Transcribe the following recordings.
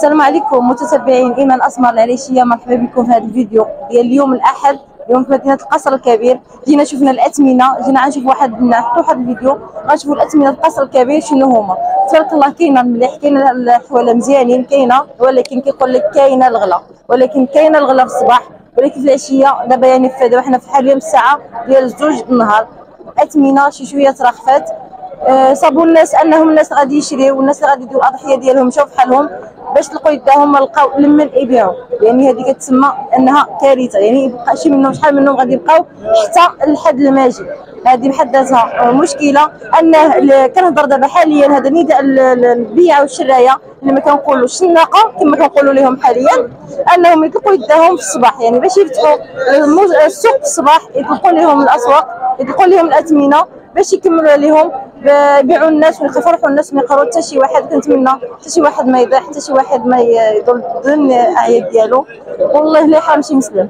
السلام عليكم متتبعين ايمان اسمر العريشيه، مرحبا بكم في هذا الفيديو ديال اليوم الاحد. اليوم في مدينه القصر الكبير جينا شفنا الاثمنه، جينا غنشوف نحطوا واحد الفيديو غنشوفوا الاثمنه القصر الكبير شنو هما. تبارك الله كاينه المليح، كاينه الحواله مزيانين، كاينه ولكن كيقول لك كاينه الغلا، ولكن كاينه الغلا في الصباح ولكن في العشيه. دابا يعني دابا حنا في حاليا الساعه ديال 2 النهار، الاثمنه شي شويه ترخفات. صابوا الناس انهم الناس غادي يشريو، والناس اللي غادي يديروا الاضحيه ديالهم مشاو بحالهم باش تلقوا يداهم لقاو لمن يبيعوا. يعني هذه كتسمى انها كارثه، يعني يبقى شي منهم شحال منهم غادي يبقاو حتى الحد الماجي. هذه بحد ذاتها مشكله. انه كنهضر دابا حاليا هذا نداء البيع والشرايه اللي ما كنقولوش الناقه كما كنقولوا لهم حاليا، انهم يطلقوا يداهم في الصباح، يعني باش يفتحوا السوق في الصباح يطلقوا لهم الاسواق، يطلقوا لهم الاثمنه باش يكملوا عليهم يبيعوا الناس ويفرحوا الناس، ما يقروا حتى شي واحد. كنتمنى حتى شي واحد ما يضيع، حتى شي واحد ما يضل بدون الاعياد ديالو. والله لا يحرم شي مسلم.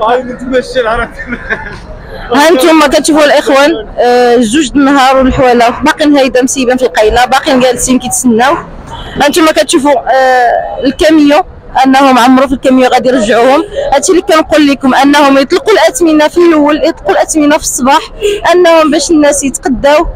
هاي نتمشى العرب. ها انتم كتشوفوا الاخوان، جوج النهار والحواله باقيين هايده مسيبين في القيله، باقيين جالسين كيتسناو. ها انتم كتشوفوا الكاميو انهم عمروا في الكاميو غادي يرجعوهم. هادشي اللي كنقول لكم، انهم يطلقوا الاثمنه في الاول، يطلقوا الاثمنه في الصباح، انهم باش الناس يتقداو.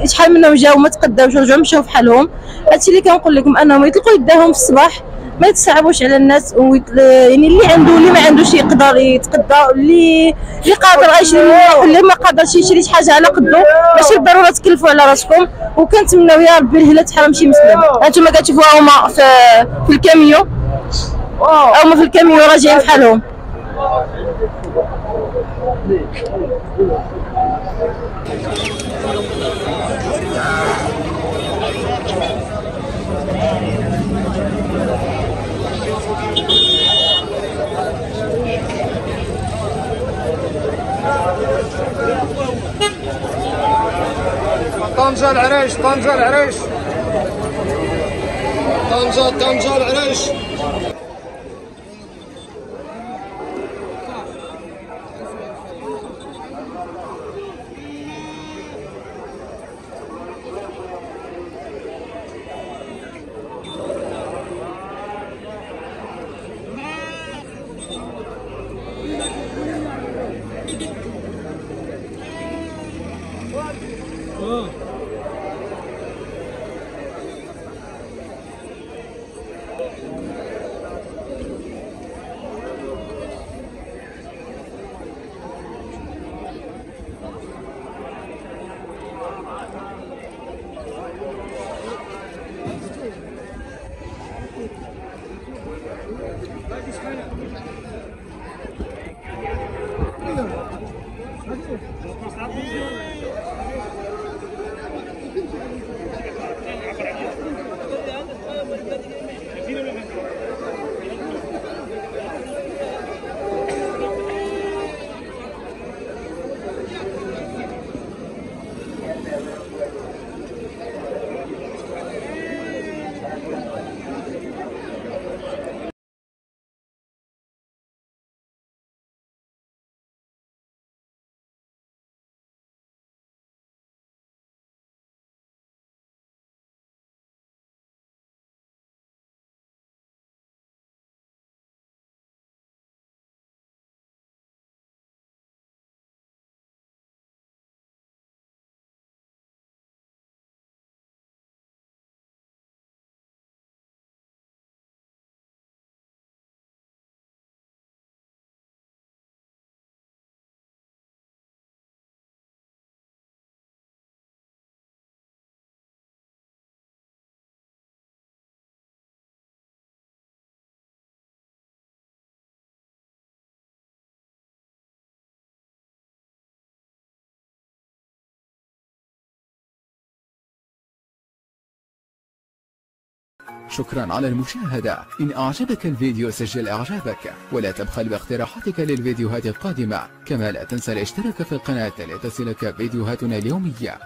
شحال منهم جاو ما تقداوش رجعوا مشاو بحالهم. هادشي اللي كنقول لكم، انهم يطلقوا يداهم في الصباح، ما يتصعبوش على الناس. يعني اللي عنده واللي ما عندوش يقدر يتقدى، اللي قادر غيشري واللي ما قادرش يشري شي حاجه على قدو، ماشي بالضروره تكلفوا على راسكم. وكنتمناو يا ربي الهلا تحرم شي مسلم. هانتوما كتشوفوها هما في الكاميو، هما في الكاميو راجعين بحالهم. طنجة العريش، طنجة العريش، طنجة العريش. شكرا على المشاهدة. إن أعجبك الفيديو سجل إعجابك، ولا تبخل باقتراحاتك للفيديوهات القادمة. كما لا تنسى الاشتراك في القناة لتصلك فيديوهاتنا اليومية.